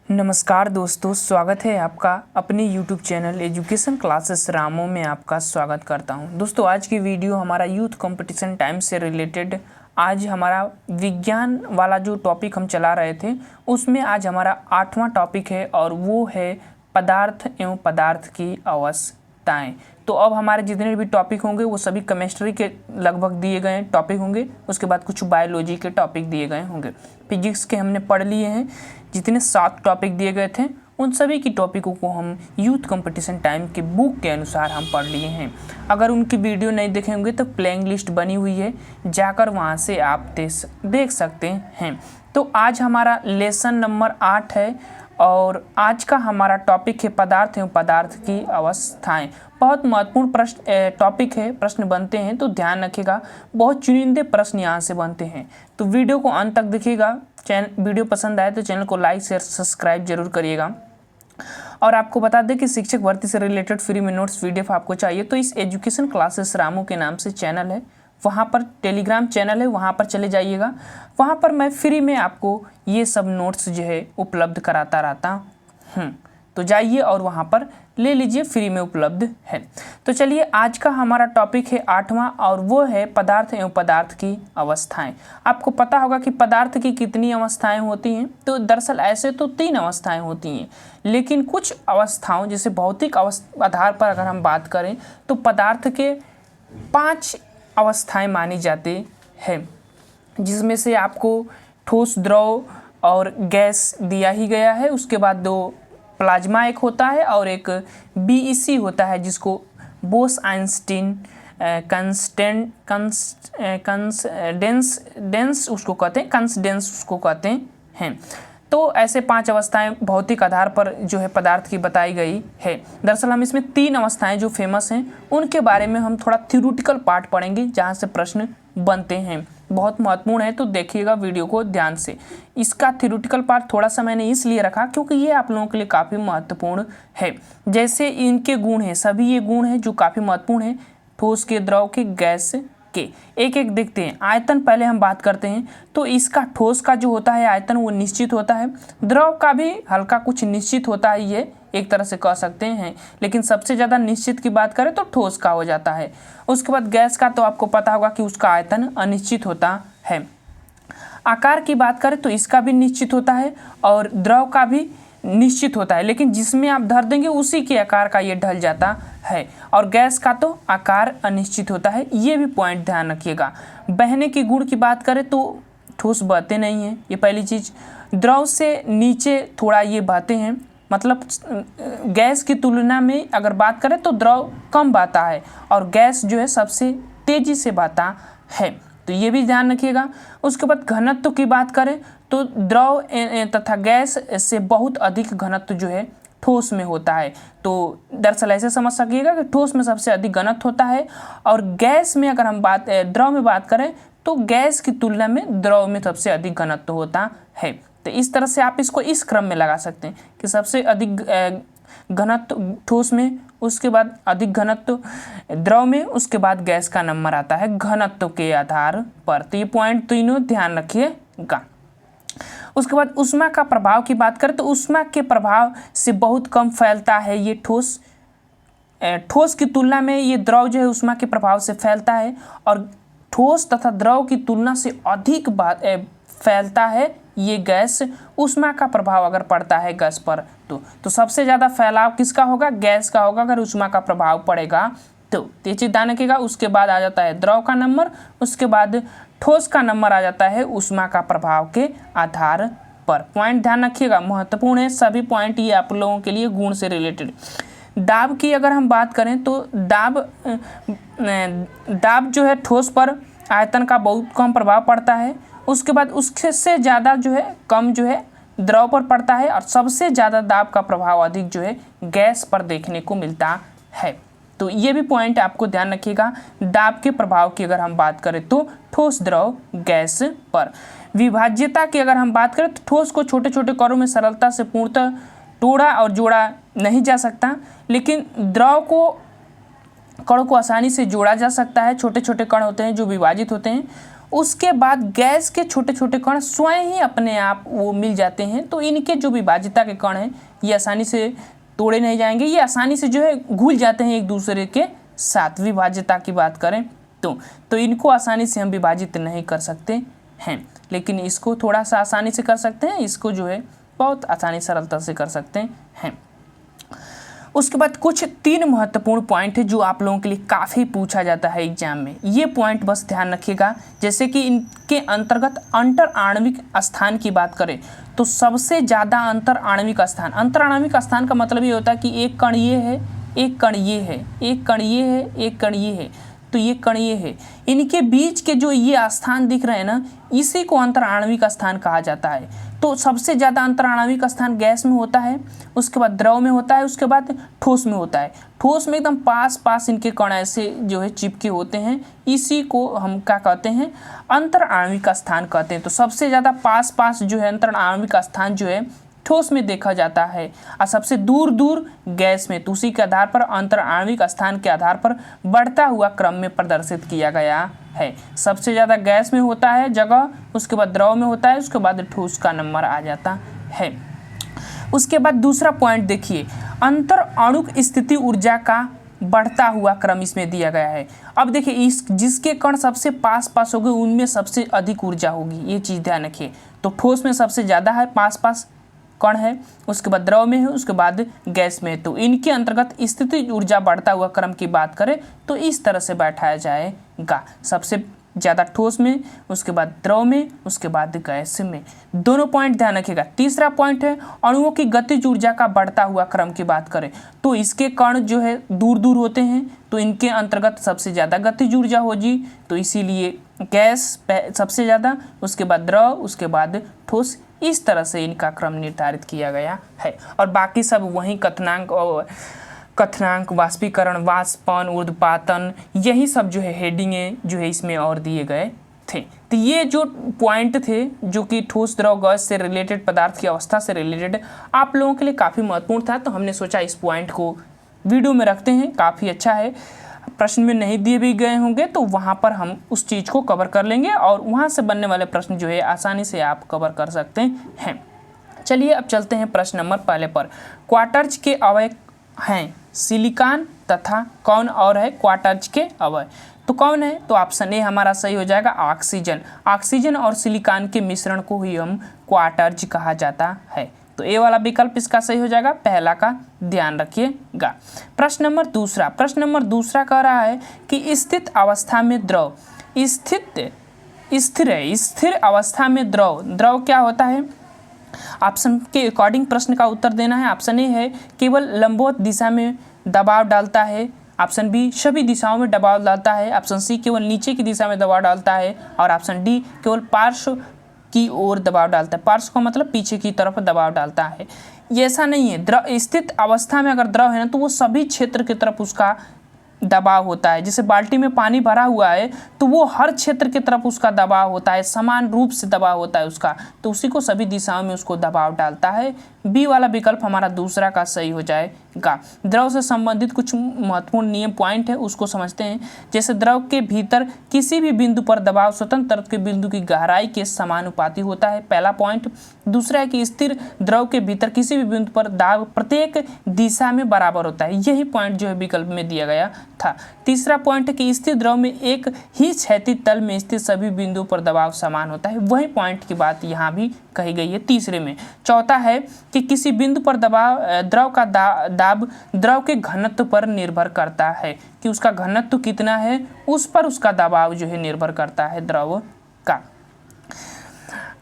नमस्कार दोस्तों, स्वागत है आपका अपने YouTube चैनल एजुकेशन क्लासेस रामो में आपका स्वागत करता हूं। दोस्तों, आज की वीडियो हमारा यूथ कंपटीशन टाइम से रिलेटेड। आज हमारा विज्ञान वाला जो टॉपिक हम चला रहे थे उसमें आज हमारा 8वां टॉपिक है और वो है पदार्थ एवं पदार्थ की अवस्थाएं। तो अब हमारे जितने भी टॉपिक होंगे वो सभी केमिस्ट्री के लगभग दिए गए टॉपिक होंगे। उसके बाद कुछ बायोलॉजी के टॉपिक दिए गए होंगे। फिजिक्स के हमने पढ़ लिए हैं, जितने 7 टॉपिक दिए गए थे उन सभी की टॉपिकों को हम यूथ कंपटीशन टाइम के बुक के अनुसार हम पढ़ लिए हैं। अगर उनकी वीडियो नहीं देखे होंगे तो प्लेइंग लिस्ट बनी हुई है, जाकर वहां से आप देख सकते हैं। तो आज हमारा लेसन नंबर 8 है और आज का हमारा टॉपिक है पदार्थ एवं पदार्थ की अवस्थाएं। बहुत महत्वपूर्ण प्रश्न टॉपिक है, प्रश्न बनते हैं तो ध्यान रखिएगा। बहुत चुनिंदे प्रश्न यहाँ से बनते हैं, तो वीडियो को अंत तक देखिएगा। वीडियो पसंद आए तो चैनल को लाइक शेयर सब्सक्राइब जरूर करिएगा। और आपको बता दें कि शिक्षक भर्ती से रिलेटेड फ्री में नोट्स PDF आपको चाहिए तो इस एजुकेशन क्लासेस रामू के नाम से चैनल है, वहाँ पर टेलीग्राम चैनल है, वहाँ पर चले जाइएगा। वहाँ पर मैं फ्री में आपको ये सब नोट्स जो है उपलब्ध कराता रहता हूँ, तो जाइए और वहाँ पर ले लीजिए, फ्री में उपलब्ध है। तो चलिए, आज का हमारा टॉपिक है 8वां और वो है पदार्थ एवं पदार्थ की अवस्थाएं। आपको पता होगा कि पदार्थ की कितनी अवस्थाएं होती हैं। तो दरअसल ऐसे तो 3 अवस्थाएं होती हैं, लेकिन कुछ अवस्थाओं जैसे भौतिक आधार पर अगर हम बात करें तो पदार्थ के 5 अवस्थाएं मानी जाती है, जिसमें से आपको ठोस, द्रव और गैस दिया ही गया है। उसके बाद 2 प्लाज्मा एक होता है और एक BEC होता है, जिसको बोस आइंस्टीन कंडेंस उसको कहते हैं, कंडेंस उसको कहते हैं। तो ऐसे 5 अवस्थाएं भौतिक आधार पर जो है पदार्थ की बताई गई है। दरअसल हम इसमें 3 अवस्थाएं जो फेमस हैं उनके बारे में हम थोड़ा थ्योरेटिकल पार्ट पढ़ेंगे, जहां से प्रश्न बनते हैं। बहुत महत्वपूर्ण है, तो देखिएगा वीडियो को ध्यान से। इसका थ्योरेटिकल पार्ट थोड़ा सा मैंने इसलिए रखा क्योंकि ये आप लोगों के लिए काफ़ी महत्वपूर्ण है। जैसे इनके गुण हैं, सभी ये गुण हैं जो काफ़ी महत्वपूर्ण हैं, ठोस के, द्रव के, गैस के। एक एक देखते हैं। आयतन पहले हम बात करते हैं तो इसका ठोस का जो होता है आयतन वो निश्चित होता है। द्रव का भी हल्का कुछ निश्चित होता है, ये एक तरह से कह सकते हैं, लेकिन सबसे ज़्यादा निश्चित की बात करें तो ठोस का हो जाता है। उसके बाद गैस का तो आपको पता होगा कि उसका आयतन अनिश्चित होता है। आकार की बात करें तो इसका भी निश्चित होता है और द्रव का भी निश्चित होता है, लेकिन जिसमें आप धर देंगे उसी के आकार का ये ढल जाता है। और गैस का तो आकार अनिश्चित होता है, ये भी पॉइंट ध्यान रखिएगा। बहने की गुण की बात करें तो ठोस बहते नहीं हैं, ये पहली चीज़। द्रव से नीचे थोड़ा ये बहते हैं, मतलब गैस की तुलना में अगर बात करें तो द्रव कम बहता है और गैस जो है सबसे तेज़ी से बहता है, तो ये भी ध्यान रखिएगा। उसके बाद घनत्व की बात करें तो द्रव तथा गैस से बहुत अधिक घनत्व जो है ठोस में होता है। तो दरअसल ऐसे समझ सकिएगा कि ठोस में सबसे अधिक घनत्व होता है और गैस में अगर हम द्रव में बात करें तो गैस की तुलना में द्रव में सबसे अधिक घनत्व होता है। तो इस तरह से आप इसको इस क्रम में लगा सकते हैं कि सबसे अधिक घनत्व ठोस में, उसके बाद अधिक घनत्व द्रव में, उसके बाद गैस का नंबर आता है घनत्व के आधार पर। तो ये पॉइंट तीनों ध्यान रखिएगा। उसके बाद ऊष्मा का प्रभाव की बात करें तो ऊष्मा के प्रभाव से बहुत कम फैलता है ये ठोस। ठोस की तुलना में ये द्रव जो है ऊष्मा के प्रभाव से फैलता है और ठोस तथा द्रव की तुलना से अधिक फैलता है ये गैस। ऊष्मा का प्रभाव अगर पड़ता है गैस पर तो सबसे ज़्यादा फैलाव किसका होगा? गैस का होगा अगर ऊष्मा का प्रभाव पड़ेगा तो। ये चीज़ ध्यान रखिएगा। उसके बाद आ जाता है द्रव का नंबर, उसके बाद ठोस का नंबर आ जाता है ऊष्मा का प्रभाव के आधार पर। पॉइंट ध्यान रखिएगा, महत्वपूर्ण है सभी पॉइंट, ये आप लोगों के लिए गुण से रिलेटेड। दाब की अगर हम बात करें तो दाब जो है ठोस पर आयतन का बहुत कम प्रभाव पड़ता है। उसके बाद उससे ज़्यादा जो है कम जो है द्रव पर पड़ता है और सबसे ज़्यादा दाब का प्रभाव अधिक जो है गैस पर देखने को मिलता है। तो ये भी पॉइंट आपको ध्यान रखिएगा। दाब के प्रभाव की अगर हम बात करें तो ठोस, द्रव, गैस पर। विभाज्यता की अगर हम बात करें तो ठोस को छोटे छोटे कणों में सरलता से पूर्णतः तोड़ा और जोड़ा नहीं जा सकता, लेकिन द्रव को कणों को आसानी से जोड़ा जा सकता है। छोटे छोटे कण होते हैं जो विभाजित होते हैं उसके बाद गैस के छोटे छोटे कण स्वयं ही अपने आप वो मिल जाते हैं। तो इनके जो विभाज्यता के कण हैं ये आसानी से तोड़े नहीं जाएंगे, ये आसानी से जो है घुल जाते हैं एक दूसरे के साथ। विभाज्यता की बात करें तो इनको आसानी से हम विभाजित नहीं कर सकते हैं, लेकिन इसको थोड़ा सा आसानी से कर सकते हैं, इसको जो है बहुत आसानी सरलता से कर सकते हैं। उसके बाद कुछ 3 महत्वपूर्ण पॉइंट है जो आप लोगों के लिए काफ़ी पूछा जाता है एग्जाम में, ये पॉइंट बस ध्यान रखिएगा। जैसे कि इनके अंतर्गत अंतर आणविक स्थान की बात करें तो सबसे ज़्यादा अंतर आणविक स्थान का मतलब ये होता है कि एक कण ये है, एक कण ये है, एक कण ये है, एक कण ये है, तो ये कण ये है, इनके बीच के जो ये स्थान दिख रहे हैं ना, इसी को अंतर आणविक स्थान कहा जाता है। तो सबसे ज़्यादा अंतर आणविक स्थान गैस में होता है, उसके बाद द्रव में होता है, उसके बाद ठोस में होता है। ठोस में एकदम पास पास इनके कण ऐसे जो है चिपके होते हैं, इसी को हम क्या कहते हैं, अंतर आणविक स्थान कहते हैं। तो सबसे ज़्यादा पास पास जो है अंतर आणविक स्थान जो है ठोस में देखा जाता है और सबसे दूर दूर गैस में। तो उसी के आधार पर अंतर आणविक स्थान के आधार पर बढ़ता हुआ क्रम में प्रदर्शित किया गया है। सबसे ज़्यादा गैस में होता है जगह, उसके बाद द्रव में होता है, उसके बाद ठोस का नंबर आ जाता है। उसके बाद दूसरा पॉइंट देखिए, अंतर अणुक स्थिति ऊर्जा का बढ़ता हुआ क्रम इसमें दिया गया है। अब देखिए इस जिसके कण सबसे पास पास होंगे उनमें सबसे अधिक ऊर्जा होगी, ये चीज़ ध्यान रखिए। तो ठोस में सबसे ज़्यादा है, पास पास कण है, उसके बाद द्रव में है, उसके बाद गैस में है। तो इनके अंतर्गत स्थितिज ऊर्जा बढ़ता हुआ क्रम की बात करें तो इस तरह से बैठाया जाएगा, सबसे ज़्यादा ठोस में, उसके बाद द्रव में, उसके बाद गैस में। दोनों पॉइंट ध्यान रखिएगा। तीसरा पॉइंट है अणुओं की गतिज ऊर्जा का बढ़ता हुआ क्रम की बात करें तो इसके कण जो है दूर दूर होते हैं, तो इनके अंतर्गत सबसे ज़्यादा गतिज ऊर्जा होगी, तो इसीलिए गैस सबसे ज़्यादा, उसके बाद द्रव, उसके बाद ठोस। इस तरह से इनका क्रम निर्धारित किया गया है और बाकी सब वही कथनांक, वाष्पीकरण, वाष्पन, ऊर्ध्वपातन, यही सब जो है हेडिंगें जो है इसमें और दिए गए थे। तो ये जो पॉइंट थे जो कि ठोस, द्रव, गैस से रिलेटेड, पदार्थ की अवस्था से रिलेटेड आप लोगों के लिए काफ़ी महत्वपूर्ण था, तो हमने सोचा इस पॉइंट को वीडियो में रखते हैं, काफ़ी अच्छा है। प्रश्न में नहीं दिए भी गए होंगे तो वहाँ पर हम उस चीज़ को कवर कर लेंगे और वहाँ से बनने वाले प्रश्न जो है आसानी से आप कवर कर सकते हैं। चलिए अब चलते हैं प्रश्न नंबर पहले पर। क्वार्टज के अवयव हैं सिलिकॉन तथा कौन और है क्वार्टज के अवयव, तो कौन है, तो ऑप्शन ए हमारा सही हो जाएगा ऑक्सीजन। ऑक्सीजन और सिलिकॉन के मिश्रण को ही हम क्वार्टज कहा जाता है, तो ए वाला विकल्प इसका सही हो जाएगा, पहला का ध्यान रखिएगा। प्रश्न नंबर दूसरा कह रहा है कि स्थिर अवस्था में द्रव, स्थिर अवस्था में द्रव क्या होता है, ऑप्शन के अकॉर्डिंग प्रश्न का उत्तर देना है। ऑप्शन ए है केवल लंबवत दिशा में दबाव डालता है, ऑप्शन बी सभी दिशाओं में दबाव डालता है, ऑप्शन सी केवल नीचे की दिशा में दबाव डालता है और ऑप्शन डी केवल पार्श्व की ओर दबाव डालता है। पार्श्व का मतलब पीछे की तरफ दबाव डालता है। ये ऐसा नहीं है, द्रव स्थित अवस्था में अगर द्रव है ना तो वो सभी क्षेत्र की तरफ उसका दबाव होता है। जैसे बाल्टी में पानी भरा हुआ है तो वो हर क्षेत्र की तरफ उसका दबाव होता है, समान रूप से दबाव होता है उसका, तो उसी को सभी दिशाओं में उसको दबाव डालता है। बी वाला विकल्प हमारा दूसरा का सही हो जाएगा। द्रव से संबंधित कुछ महत्वपूर्ण नियम पॉइंट है उसको समझते हैं। जैसे द्रव के भीतर किसी भी बिंदु पर दबाव स्वतंत्र तरल के बिंदु की गहराई के समानुपाती होता है, पहला पॉइंट। दूसरा है कि स्थिर द्रव के भीतर किसी भी बिंदु पर दाब प्रत्येक दिशा में बराबर होता है, यही पॉइंट जो है विकल्प में दिया गया था। तीसरा पॉइंट है कि स्थिर द्रव में एक ही क्षैतिज तल में स्थित सभी बिंदुओं पर दबाव समान होता है, वही पॉइंट की बात यहाँ भी कही गई है तीसरे में। चौथा है कि किसी बिंदु पर द्रव का दाब द्रव के घनत्व पर निर्भर करता है, कि उसका घनत्व कितना है उस पर उसका दबाव जो है निर्भर करता है द्रव का।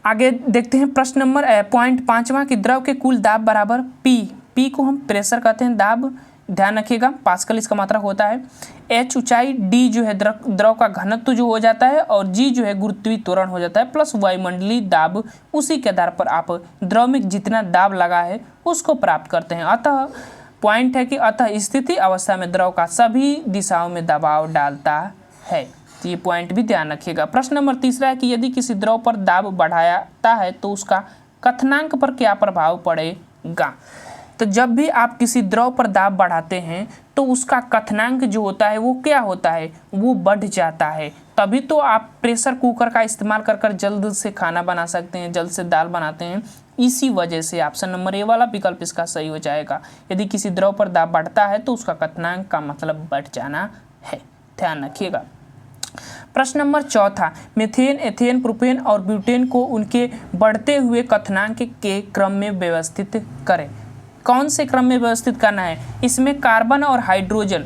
आगे देखते हैं प्रश्न नंबर पॉइंट 5वां कि द्रव के कुल दाब बराबर पी को हम प्रेशर कहते हैं, दाब ध्यान रखिएगा, पास्कल इसका मात्रक होता है। एच ऊंचाई, डी जो है द्रव का घनत्व जो हो जाता है और जी जो है गुरुत्वीय त्वरण हो जाता है, प्लस वायुमंडलीय दाब, उसी के आधार पर आप द्रव में जितना दाब लगा है उसको प्राप्त करते हैं। अतः पॉइंट है कि अतः स्थिति अवस्था में द्रव का सभी दिशाओं में दबाव डालता है, तो ये पॉइंट भी ध्यान रखिएगा। प्रश्न नंबर तीसरा है कि यदि किसी द्रव पर दाब बढ़ाता है तो उसका कथनांक पर क्या प्रभाव पड़ेगा। तो जब भी आप किसी द्रव पर दाब बढ़ाते हैं तो उसका कथनांक जो होता है वो क्या होता है, वो बढ़ जाता है। तभी तो आप प्रेशर कुकर का इस्तेमाल कर कर जल्द से खाना बना सकते हैं, जल्द से दाल बनाते हैं। इसी वजह से ऑप्शन नंबर ए वाला विकल्प इसका सही हो जाएगा। यदि किसी द्रव पर दाब बढ़ता है तो उसका क्वथनांक का मतलब बढ़ जाना है, ध्यान रखिएगा। प्रश्न नंबर चौथा, मीथेन, एथेन, प्रोपेन और ब्यूटेन को उनके बढ़ते हुए क्वथनांक के क्रम में व्यवस्थित करें। कौन से क्रम में व्यवस्थित करना है? इसमें कार्बन और हाइड्रोजन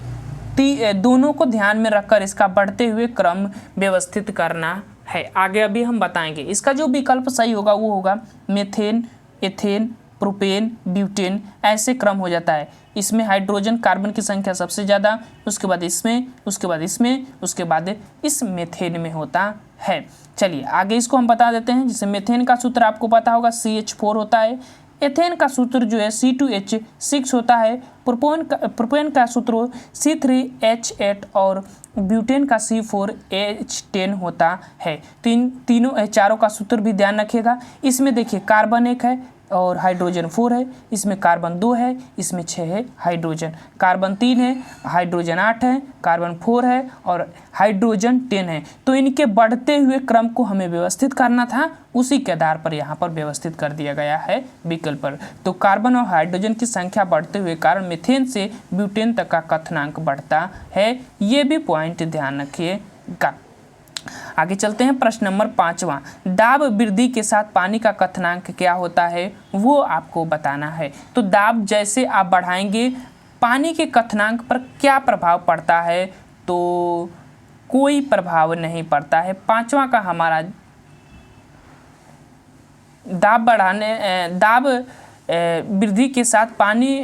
दोनों को ध्यान में रखकर इसका बढ़ते हुए क्रम व्यवस्थित करना है। आगे अभी हम बताएंगे। इसका जो विकल्प सही होगा वो होगा मीथेन, एथेन, प्रोपेन, ब्यूटेन, ऐसे क्रम हो जाता है। इसमें हाइड्रोजन कार्बन की संख्या सबसे ज़्यादा, उसके बाद इसमें, उसके बाद इसमें, उसके बाद इस मीथेन में होता है। चलिए आगे इसको हम बता देते हैं। जैसे मीथेन का सूत्र आपको पता होगा CH4 होता है। एथेन का सूत्र जो है C2H6 होता है। प्रोपेन का सूत्र C3H8 और ब्यूटेन का C4H10 होता है। तीनों चारों का सूत्र भी ध्यान रखिएगा। इसमें देखिए कार्बन 1 है और हाइड्रोजन 4 है, इसमें कार्बन 2 है, इसमें 6 है हाइड्रोजन, कार्बन 3 है, हाइड्रोजन 8 है, कार्बन 4 है और हाइड्रोजन 10 है। तो इनके बढ़ते हुए क्रम को हमें व्यवस्थित करना था, उसी के आधार पर यहाँ पर व्यवस्थित कर दिया गया है विकल्प पर। तो कार्बन और हाइड्रोजन की संख्या बढ़ते हुए कारण मीथेन से ब्यूटेन तक का क्वथनांक बढ़ता है। ये भी पॉइंट ध्यान रखिएगा। आगे चलते हैं। प्रश्न नंबर 5वां, दाब वृद्धि के साथ पानी का क्वथनांक क्या होता है वो आपको बताना है। तो दाब जैसे आप बढ़ाएंगे पानी के क्वथनांक पर क्या प्रभाव पड़ता है? तो कोई प्रभाव नहीं पड़ता है। 5वां का हमारा दाब वृद्धि के साथ पानी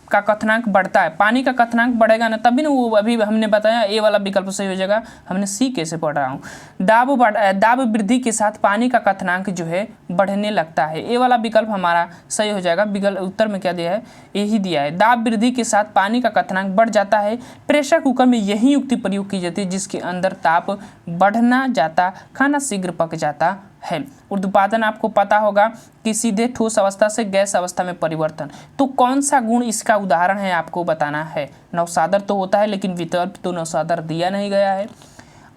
का क्वथनांक बढ़ता है। पानी का क्वथनांक बढ़ेगा ना तभी ना वो, अभी हमने बताया ए वाला विकल्प सही हो जाएगा। हमने सी कैसे पढ़ रहा हूँ, दाब वृद्धि के साथ पानी का क्वथनांक जो है बढ़ने लगता है। ए वाला विकल्प हमारा सही हो जाएगा। विकल्प उत्तर में क्या दिया है? यही दिया है, दाब वृद्धि के साथ पानी का क्वथनांक बढ़ जाता है। प्रेशर कुकर में यही युक्ति प्रयोग की जाती है जिसके अंदर ताप बढ़ना जाता, खाना शीघ्र पक जाता है। ऊर्ध्वपातन आपको पता होगा कि सीधे ठोस अवस्था से गैस अवस्था में परिवर्तन। तो कौन सा गुण इसका उदाहरण है आपको बताना है। नौसादर तो होता है लेकिन विकल्प तो नौसादर दिया नहीं गया है।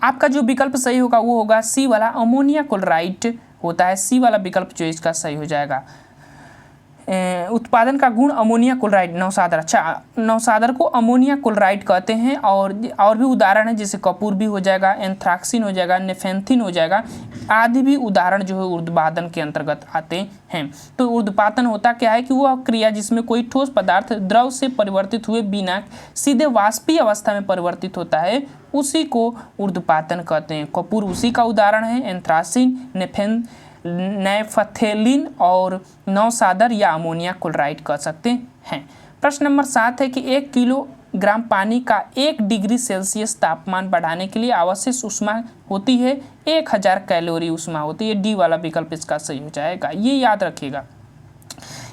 आपका जो विकल्प सही होगा वो होगा सी वाला, अमोनिया क्लोराइड होता है। सी वाला विकल्प जो इसका सही हो जाएगा। उत्पादन का गुण अमोनिया क्लोराइड, नौसादर। अच्छा, नौसादर को अमोनिया क्लोराइड कहते हैं। और भी उदाहरण है जैसे कपूर भी हो जाएगा, एंथ्राक्सिन हो जाएगा, नेफेंथिन हो जाएगा, आदि भी उदाहरण जो है ऊर्ध्वपातन के अंतर्गत आते हैं। तो ऊर्ध्वपातन होता क्या है कि वह क्रिया जिसमें कोई ठोस पदार्थ द्रव से परिवर्तित हुए बिना सीधे वाष्पीय अवस्था में परिवर्तित होता है, उसी को ऊर्ध्वपातन कहते हैं। कपूर उसी का उदाहरण है। एंथ्रासिन, नेफथेलिन और नौसादर या अमोनिया क्लोराइड कह सकते हैं। प्रश्न नंबर 7 है कि 1 किलोग्राम पानी का 1 डिग्री सेल्सियस तापमान बढ़ाने के लिए आवश्यक ऊष्मा होती है 1000 कैलोरी ऊष्मा होती है। डी वाला विकल्प इसका सही हो जाएगा। ये याद रखिएगा,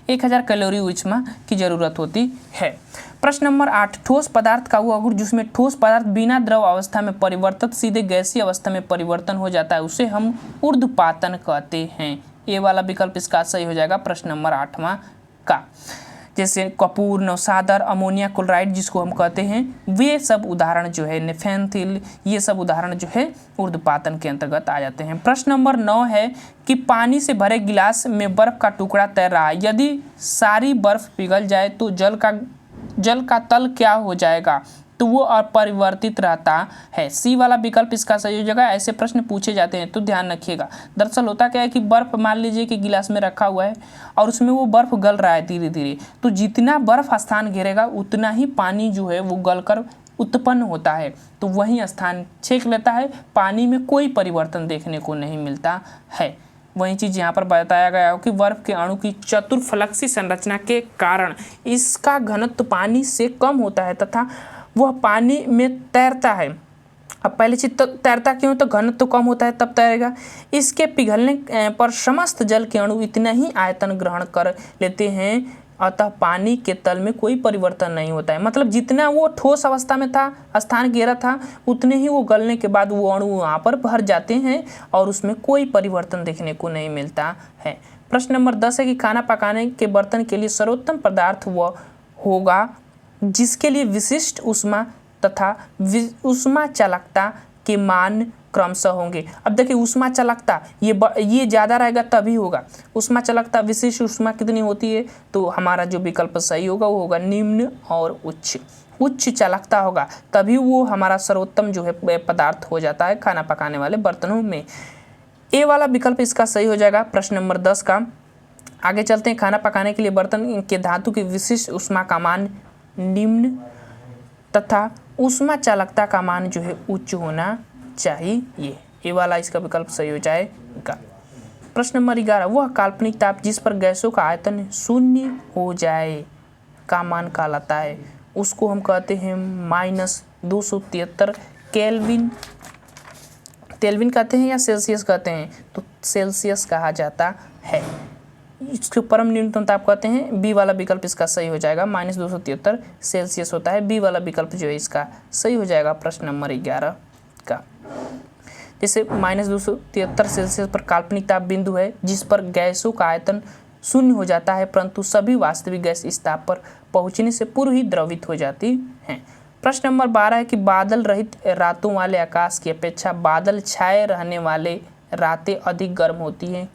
1000 कैलोरी ऊष्मा की जरूरत होती है। प्रश्न नंबर 8, ठोस पदार्थ का वो गुण जिसमें ठोस पदार्थ बिना द्रव अवस्था में परिवर्तित सीधे गैसीय अवस्था में परिवर्तन हो जाता है, उसे हम ऊर्ध्वपातन कहते हैं। ये वाला विकल्प इसका सही हो जाएगा प्रश्न नंबर 8वां का। जैसे कपूर, नौसादर, अमोनिया क्लोराइड जिसको हम कहते हैं, वे सब उदाहरण जो है, नेफेंथिल, ये सब उदाहरण जो है ऊर्ध्वपातन के अंतर्गत आ जाते हैं। प्रश्न नंबर 9 है कि पानी से भरे गिलास में बर्फ का टुकड़ा तैर रहा है, यदि सारी बर्फ पिघल जाए तो जल का तल क्या हो जाएगा? तो वो अपरिवर्तित रहता है। सी वाला विकल्प इसका सही हो जाएगा। ऐसे प्रश्न पूछे जाते हैं तो ध्यान रखिएगा। दरअसल होता क्या है कि बर्फ मान लीजिए कि गिलास में रखा हुआ है और उसमें वो बर्फ गल रहा है धीरे धीरे, तो जितना बर्फ स्थान घेरेगा उतना ही पानी जो है वो गलकर उत्पन्न होता है, तो वही स्थान छेक लेता है, पानी में कोई परिवर्तन देखने को नहीं मिलता है। वही चीज़ यहाँ पर बताया गया है कि बर्फ के अणु की चतुर्फलकीय संरचना के कारण इसका घनत्व पानी से कम होता है तथा वह पानी में तैरता है। अब पहली चीज तो तैरता क्यों? तो घनत्व कम होता है तब तैरेगा। इसके पिघलने पर समस्त जल के अणु इतना ही आयतन ग्रहण कर लेते हैं, अतः पानी के तल में कोई परिवर्तन नहीं होता है। मतलब जितना वो ठोस अवस्था में था, स्थान घेरा था, उतने ही वो गलने के बाद वो अणु वहाँ पर भर जाते हैं और उसमें कोई परिवर्तन देखने को नहीं मिलता है। प्रश्न नंबर 10 है कि खाना पकाने के बर्तन के लिए सर्वोत्तम पदार्थ वह होगा जिसके लिए विशिष्ट ऊष्मा तथा ऊष्मा चालकता के मान क्रमशः होंगे। अब देखिए ऊष्मा चालकता ये ज़्यादा रहेगा तभी होगा। ऊष्मा चालकता विशिष्ट ऊष्मा कितनी होती है, तो हमारा जो विकल्प सही होगा वो होगा निम्न और उच्च। उच्च चालकता होगा तभी वो हमारा सर्वोत्तम जो है पदार्थ हो जाता है खाना पकाने वाले बर्तनों में। ए वाला विकल्प इसका सही हो जाएगा प्रश्न नंबर 10 का। आगे चलते हैं, खाना पकाने के लिए बर्तन के धातु की विशिष्ट ऊष्मा का मान निम्न तथा ऊष्मा चालकता का मान जो है उच्च होना चाहिए। ये वाला इसका विकल्प सही हो जाएगा। प्रश्न नंबर 11, वह काल्पनिक ताप जिस पर गैसों का आयतन शून्य हो जाए का मान कहलाता है, उसको हम कहते हैं -273 केल्विन। केल्विन कहते हैं या सेल्सियस कहते हैं, तो सेल्सियस कहा जाता है। इसको परम न्यूनतम ताप कहते हैं। बी वाला विकल्प इसका सही हो जाएगा, -273 सेल्सियस होता है। बी वाला विकल्प जो है इसका सही हो जाएगा प्रश्न नंबर 11 का। जैसे -273 सेल्सियस पर काल्पनिक ताप बिंदु है जिस पर गैसों का आयतन शून्य हो जाता है, परंतु सभी वास्तविक गैस इस ताप पर पहुंचने से पूर्व ही द्रवित हो जाती हैं। प्रश्न नंबर 12 है कि बादल रहित रातों वाले आकाश की अपेक्षा बादल छाए रहने वाले रातें अधिक गर्म होती हैं,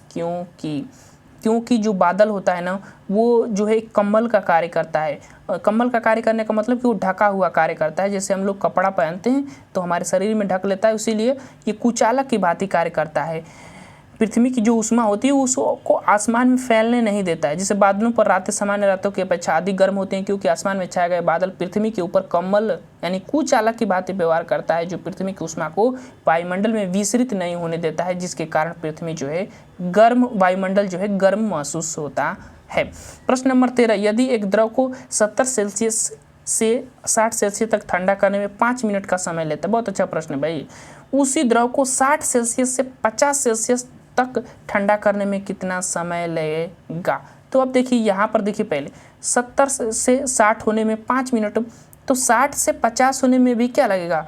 क्योंकि जो बादल होता है ना वो जो है कम्बल का कार्य करता है। कम्बल का कार्य करने का मतलब कि वो ढका हुआ कार्य करता है। जैसे हम लोग कपड़ा पहनते हैं तो हमारे शरीर में ढक लेता है, इसीलिए ये कुचालक की भांति कार्य करता है। पृथ्वी की जो ऊष्मा होती है उसको आसमान में फैलने नहीं देता है। जैसे बादलों पर रातें सामान्य रातों की अपेक्षा अधिक गर्म होती हैं, क्योंकि आसमान में छाए गए बादल पृथ्वी के ऊपर कम्बल यानी कुचालक की भांति व्यवहार करता है, जो पृथ्वी की ऊष्मा को वायुमंडल में विसरित नहीं होने देता है, जिसके कारण पृथ्वी जो है वायुमंडल जो है गर्म महसूस होता है। प्रश्न नंबर 13, यदि एक द्रव को 70 सेल्सियस से 60 सेल्सियस तक ठंडा करने में 5 मिनट का समय लेता है, बहुत अच्छा प्रश्न है भाई, उसी द्रव को 60 सेल्सियस से 50 सेल्सियस तक ठंडा करने में कितना समय लगेगा? तो अब देखिए यहाँ पर देखिए पहले 70 से 60 होने में 5 मिनट, तो 60 से 50 होने में भी क्या लगेगा,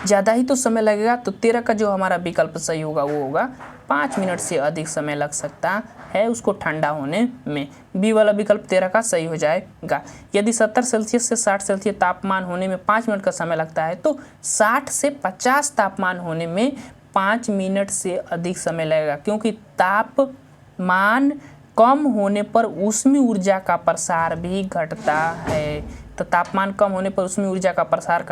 ज़्यादा ही तो समय लगेगा। तो 13 का जो हमारा विकल्प सही होगा वो होगा 5 मिनट से अधिक समय लग सकता है उसको ठंडा होने में। बी वाला विकल्प 13 का सही हो जाएगा। यदि 70 सेल्सियस से 60 सेल्सियस तापमान होने में 5 मिनट का समय लगता है, तो 60 से 50 तापमान होने में 5 मिनट से अधिक समय लगेगा, क्योंकि तापमान कम होने पर ऊष्मीय ऊर्जा का प्रसार भी घटता है। तो तापमान कम होने पर ऊष्मीय ऊर्जा का प्रसार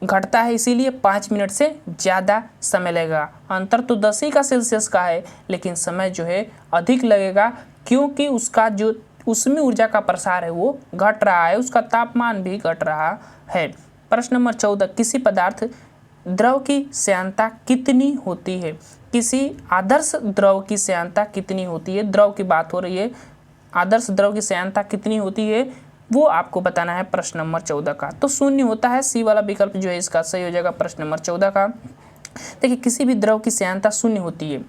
घटता है, इसीलिए 5 मिनट से ज़्यादा समय लगेगा। अंतर तो 10 ही का सेल्सियस का है, लेकिन समय जो है अधिक लगेगा, क्योंकि उसका जो ऊष्मीय ऊर्जा का प्रसार है वो घट रहा है, उसका तापमान भी घट रहा है। प्रश्न नंबर 14, किसी पदार्थ द्रव की श्यानता कितनी होती है? किसी आदर्श द्रव की श्यानता कितनी होती है? द्रव की बात हो रही है, आदर्श द्रव की श्यानता कितनी होती है वो आपको बताना है प्रश्न नंबर 14 का। तो शून्य होता है। सी वाला विकल्प जो है इसका सही हो जाएगा प्रश्न नंबर 14 का। देखिए किसी भी द्रव की श्यानता शून्य होती है।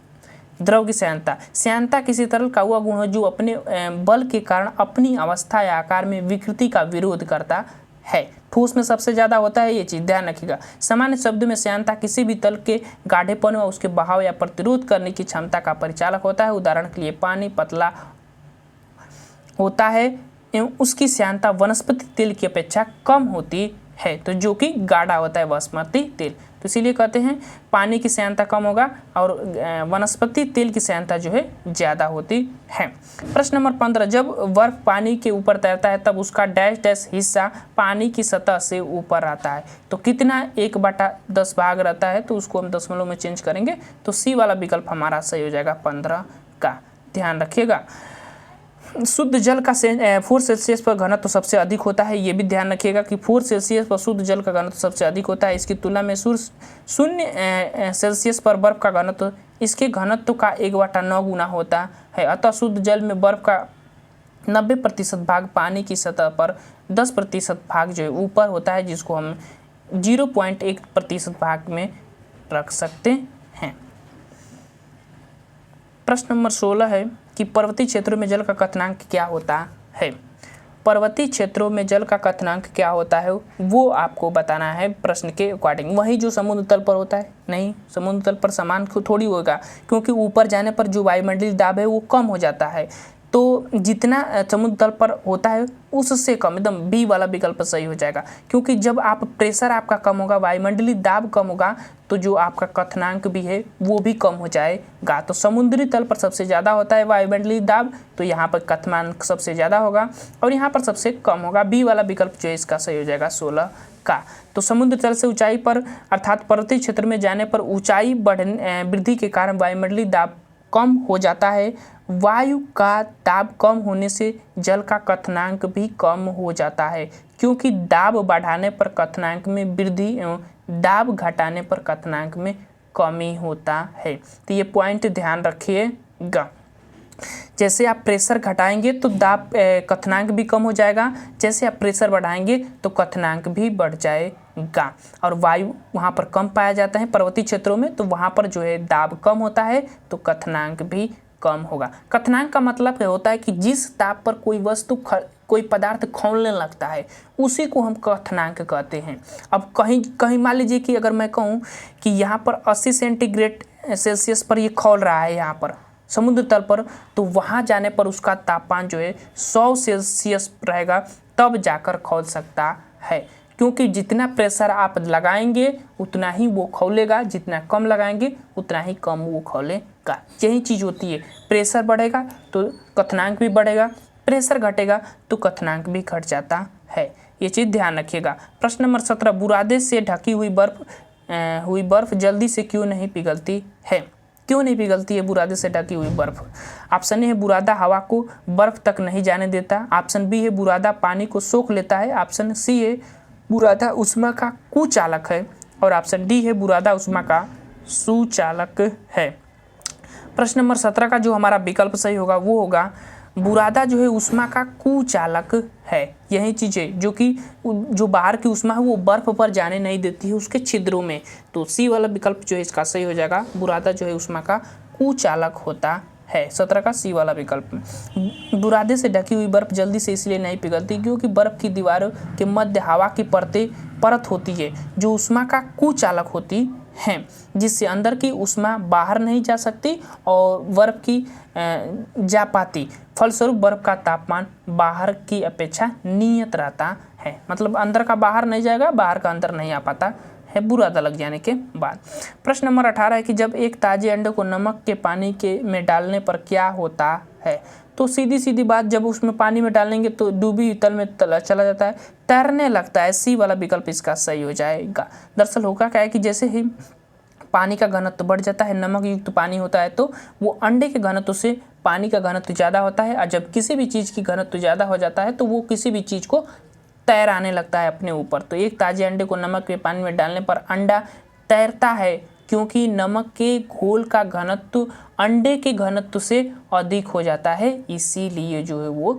द्रव की श्यानता किसी तरल का वह गुण है जो अपने बल के कारण अपनी अवस्था या आकार में विकृति का विरोध करता है। ठोस में सबसे ज़्यादा होता है ये चीज़, ध्यान रखिएगा। सामान्य शब्दों में श्यानता किसी भी तल के गाढ़ेपन व उसके बहाव या प्रतिरोध करने की क्षमता का परिचालक होता है। उदाहरण के लिए पानी पतला होता है एवं उसकी श्यानता वनस्पति तेल की अपेक्षा कम होती है, तो जो कि गाढ़ा होता है बासमती तेल, तो इसीलिए कहते हैं पानी की श्यानता कम होगा और वनस्पति तेल की श्यानता जो है ज़्यादा होती है। प्रश्न नंबर 15, जब बर्फ पानी के ऊपर तैरता है तब उसका डैश डैश हिस्सा पानी की सतह से ऊपर आता है, तो कितना 1/10 भाग रहता है, तो उसको हम दशमलव में चेंज करेंगे, तो सी वाला विकल्प हमारा सही हो जाएगा 15 का। ध्यान रखिएगा। शुद्ध जल का 4 सेल्सियस पर घनत्व सबसे अधिक होता है, ये भी ध्यान रखिएगा कि 4 सेल्सियस पर शुद्ध जल का घनत्व सबसे अधिक होता है। इसकी तुलना में 0 सेल्सियस पर बर्फ का घनत्व इसके घनत्व का 1/9 गुना होता है। अतः शुद्ध जल में बर्फ का 90% भाग पानी की सतह पर 10% भाग जो है ऊपर होता है, जिसको हम 0.1% भाग में रख सकते हैं। प्रश्न नंबर 16 है कि पर्वतीय क्षेत्रों में जल का क्वथनांक क्या होता है? पर्वतीय क्षेत्रों में जल का क्वथनांक क्या होता है वो आपको बताना है प्रश्न के अकॉर्डिंग। वही जो समुद्र तल पर होता है? नहीं, समुद्र तल पर समान थोड़ी होगा, क्योंकि ऊपर जाने पर जो वायुमंडलीय दाब है वो कम हो जाता है। तो जितना समुद्र तल पर होता है उससे कम, एकदम बी वाला विकल्प सही हो जाएगा। क्योंकि जब आप प्रेशर आपका कम होगा, वायुमंडलीय दाब कम होगा, तो जो आपका कथनांक भी है वो भी कम हो जाएगा। तो समुद्री तल पर सबसे ज़्यादा होता है वायुमंडलीय दाब, तो यहाँ पर कथनांक सबसे ज़्यादा होगा और यहाँ पर सबसे कम होगा। बी वाला विकल्प जो है इसका सही हो जाएगा 16 का। तो समुद्र तल से ऊंचाई पर अर्थात पर्वतीय क्षेत्र में जाने पर ऊंचाई वृद्धि के कारण वायुमंडलीय दाब कम हो जाता है। वायु का दाब कम होने से जल का कथनांक भी कम हो जाता है, क्योंकि दाब बढ़ाने पर कथनांक में वृद्धि एवं दाब घटाने पर कथनांक में कमी होता है। तो ये पॉइंट ध्यान रखिएगा। जैसे आप प्रेशर घटाएंगे तो दाब कथनांक भी कम हो जाएगा, जैसे आप प्रेशर बढ़ाएंगे तो कथनांक भी बढ़ जाएगा। और वायु वहाँ पर कम पाया जाता है पर्वतीय क्षेत्रों में, तो वहाँ पर जो है दाब कम होता है तो कथनांक भी कम होगा। कथनांक का मतलब होता है कि जिस ताप पर कोई वस्तु कोई पदार्थ खौलने लगता है उसी को हम कथनांक कहते हैं। अब कहीं मान लीजिए कि अगर मैं कहूँ कि यहाँ पर 80 सेंटीग्रेड सेल्सियस पर ये खौल रहा है यहाँ पर समुद्र तल पर, तो वहाँ जाने पर उसका तापमान जो है 100 सेल्सियस रहेगा, तब जाकर खौल सकता है। क्योंकि जितना प्रेशर आप लगाएंगे उतना ही वो खौलेगा, जितना कम लगाएंगे उतना ही कम वो खौलेगा। यही चीज़ होती है, प्रेशर बढ़ेगा तो कथनांक भी बढ़ेगा, प्रेशर घटेगा तो कथनांक भी घट जाता है। ये चीज़ ध्यान रखिएगा। प्रश्न नंबर 17, बुरादे से ढकी हुई बर्फ जल्दी से क्यों नहीं पिघलती है? क्यों नहीं पिघलती है बुरादे से ढकी हुई बर्फ? ऑप्शन ए है बुरादा हवा को बर्फ तक नहीं जाने देता, ऑप्शन बी है बुरादा पानी को सोख लेता है, ऑप्शन सी है बुरादा उष्मा का कुचालक है और ऑप्शन डी है बुरादा उष्मा का सुचालक है। प्रश्न नंबर 17 का जो हमारा विकल्प सही होगा वो होगा बुरादा जो है उष्मा का कुचालक है। यही चीज़ें जो बाहर की उष्मा है वो बर्फ पर जाने नहीं देती है उसके छिद्रों में, तो सी वाला विकल्प जो है इसका सही हो जाएगा। बुरादा जो है उष्मा का कुचालक होता है। 17 का सी वाला विकल्प। बुरादे से ढकी हुई बर्फ जल्दी से इसलिए नहीं पिघलती क्योंकि बर्फ की दीवारों के मध्य हवा की परत होती है जो उष्मा का कुचालक होती हैं, जिससे अंदर की उष्मा बाहर नहीं जा सकती और बर्फ की जा पाती। फलस्वरूप बर्फ का तापमान बाहर की अपेक्षा नियत रहता है, मतलब अंदर का बाहर नहीं जाएगा, बाहर का अंदर नहीं आ पाता है बुरादा लग जाने के बाद। प्रश्न नंबर 18 है कि जब एक ताजे अंडे को नमक के पानी में डालने पर क्या होता है? तो सीधी बात, जब उसमें पानी में डालेंगे तो डूबी हुई तल में चला जाता है, तैरने लगता है। सी वाला विकल्प इसका सही हो जाएगा। दरअसल होगा क्या है कि जैसे ही पानी का घनत्व बढ़ जाता है, नमक युक्त पानी होता है, तो वो अंडे के घनत्व से पानी का घनत्व ज़्यादा होता है, और जब किसी भी चीज़ की घनत्व ज़्यादा हो जाता है तो वो किसी भी चीज़ को तैराने लगता है अपने ऊपर। तो एक ताजे अंडे को नमक के पानी में डालने पर अंडा तैरता है क्योंकि नमक के घोल का घनत्व अंडे के घनत्व से अधिक हो जाता है, इसीलिए जो है वो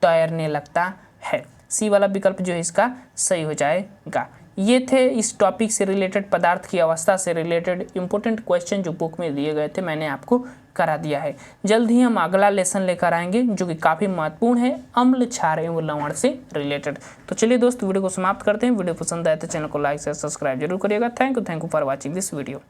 तैरने लगता है। सी वाला विकल्प जो है इसका सही हो जाएगा। ये थे इस टॉपिक से रिलेटेड, पदार्थ की अवस्था से रिलेटेड इंपॉर्टेंट क्वेश्चन जो बुक में दिए गए थे, मैंने आपको करा दिया है। जल्द ही हम अगला लेसन लेकर आएंगे जो कि काफ़ी महत्वपूर्ण है, अम्ल क्षार एवं लवण से रिलेटेड। तो चलिए दोस्त, वीडियो को समाप्त करते हैं। वीडियो पसंद आए तो चैनल को लाइक से सब्सक्राइब जरूर करिएगा। Thank you for watching this video.